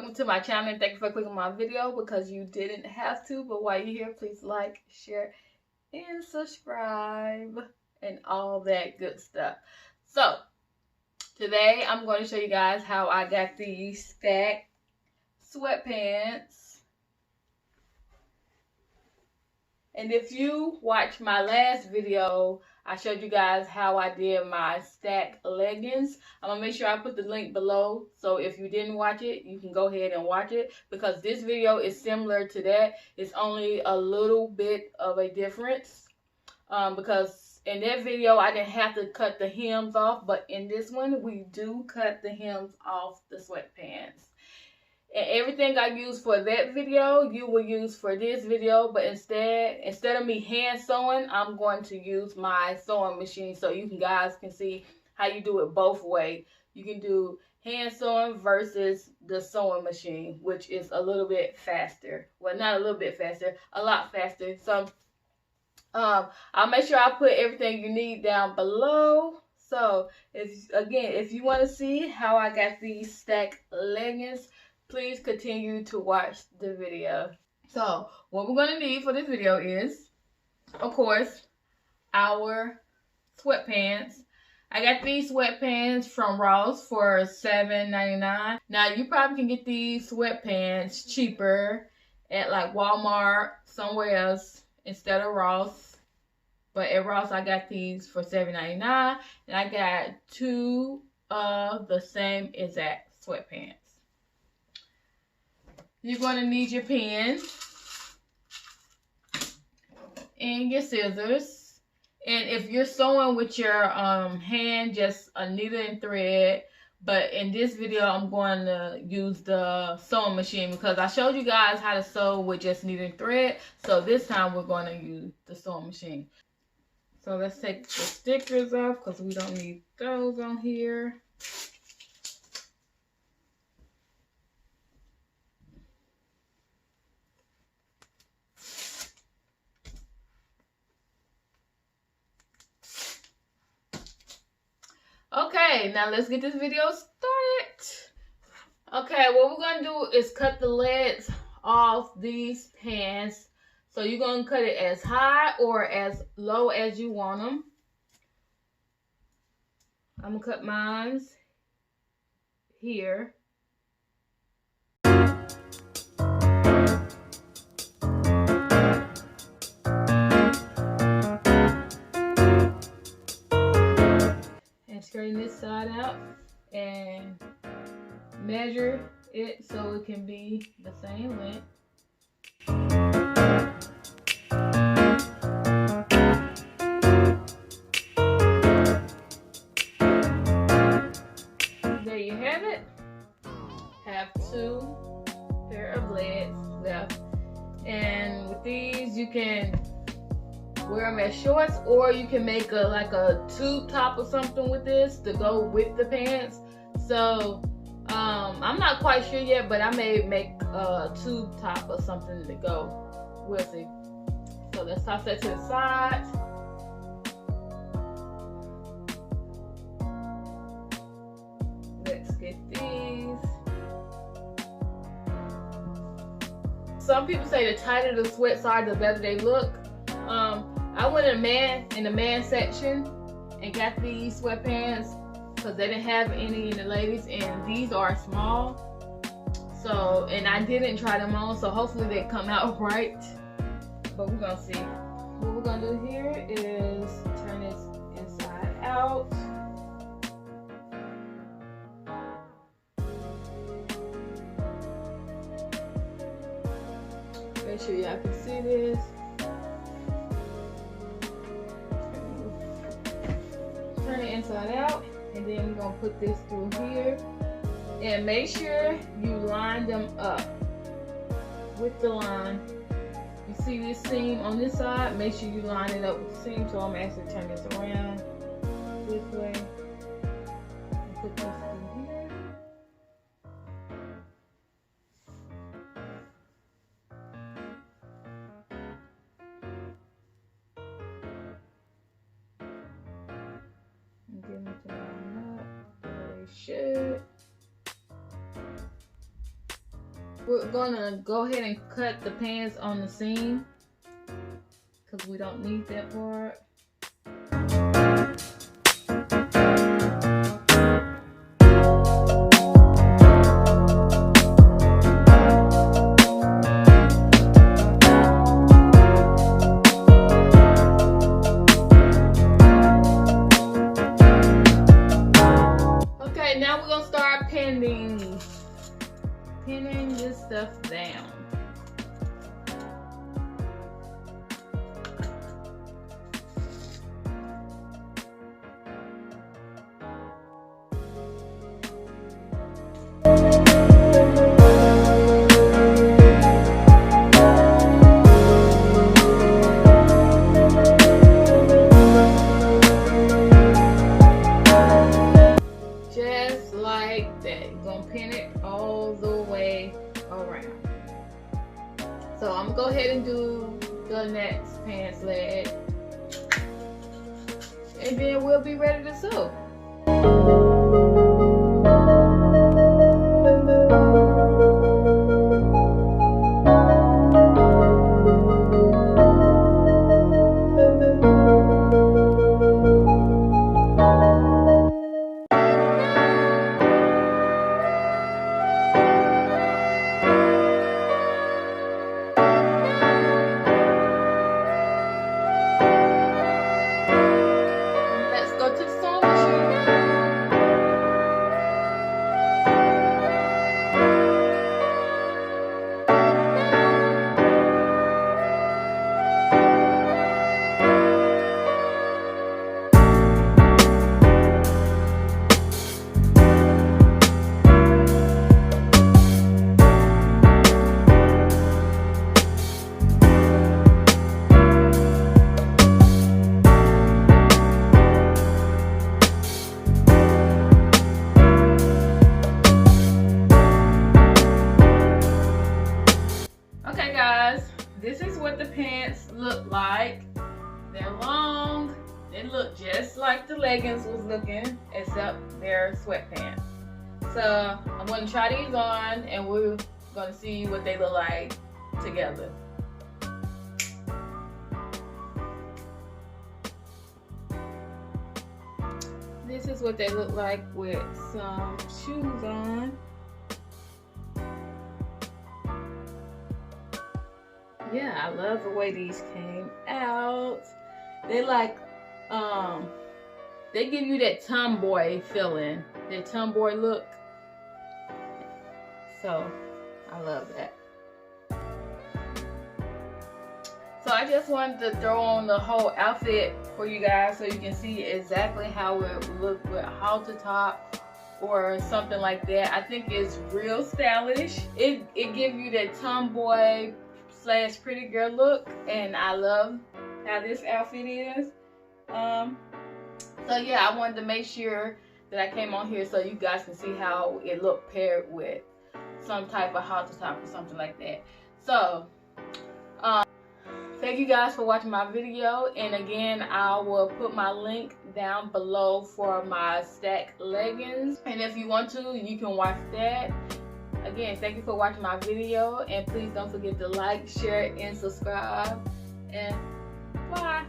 welcome to my channel, and thank you for clicking my video because you didn't have to. But while you're here, please like, share, and subscribe, and all that good stuff. So today I'm going to show you guys how I got these stacked sweatpants. And if you watched my last video, I showed you guys how I did my stacked leggings. I'm going to make sure I put the link below. So if you didn't watch it, you can go ahead and watch it. Because this video is similar to that. It's only a little bit of a difference. Because in that video, I didn't have to cut the hems off. But in this one, we do cut the hems off the sweatpants. And everything I used for that video, you will use for this video. But instead of me hand sewing, I'm going to use my sewing machine so you guys can see how you do it both ways. You can do hand sewing versus the sewing machine, which is a little bit faster. Well, not a little bit faster, a lot faster. So I'll make sure I put everything you need down below. So if you want to see how I got these stacked leggings, please continue to watch the video. So what we're going to need for this video is, of course, our sweatpants. I got these sweatpants from Ross for $7.99. Now you probably can get these sweatpants cheaper at like Walmart, somewhere else instead of Ross. But at Ross I got these for $7.99, and I got two of the same exact sweatpants. You're going to need your pen and your scissors. And if you're sewing with your hand, just a needle and thread. But in this video, I'm going to use the sewing machine because I showed you guys how to sew with just needle and thread. So this time we're going to use the sewing machine. So let's take the stickers off because we don't need those on here. Okay, now let's get this video started. Okay, what we're going to do is cut the legs off these pants. So you're going to cut it as high or as low as you want them. I'm going to cut mine here. Straighten this side out and measure it so it can be the same length. There you have it. Have two pair of legs left, and with these you can wear them as shorts, or you can make like a tube top or something with this to go with the pants. So I'm not quite sure yet, but I may make a tube top or something to go. We'll see. So let's toss that to the side. Let's get these. Some people say the tighter the sweats are, the better they look. I went in the man section and got these sweatpants because they didn't have any in the ladies, and these are small. So, and I didn't try them on, so hopefully they come out right. But we're gonna see. What we're gonna do here is turn this inside out. Make sure y'all can see this. Turn it inside out, and then we're gonna put this through here, and make sure you line them up with the line. You see this seam on this side, make sure you line it up with the seam. So I'm actually turning this around this way and put this through here. And get them to line up the way it should. we're gonna go ahead and cut the pants on the seam because we don't need that part. Okay, now we're gonna start pinning this stuff down. Just like that. You're gonna pin it all the way around. So I'm gonna go ahead and do the next pants leg, and then we'll be ready to sew. Okay guys, this is what the pants look like. They're long. They look just like the leggings was looking, except they're sweatpants. So I'm going to try these on and we're going to see what they look like together. This is what they look like with some shoes on. Yeah, I love the way these came out. They like, they give you that tomboy feeling, that tomboy look. So, I love that. So I just wanted to throw on the whole outfit for you guys so you can see exactly how it would look with a halter top or something like that. I think it's real stylish. It gives you that tomboy / pretty girl look, and I love how this outfit is. So yeah, I wanted to make sure that I came on here so you guys can see how it looked paired with some type of halter top or something like that. So thank you guys for watching my video, and again I will put my link down below for my stack leggings, and if you want to, you can watch that. Again, thank you for watching my video, and please don't forget to like, share, and subscribe, and bye.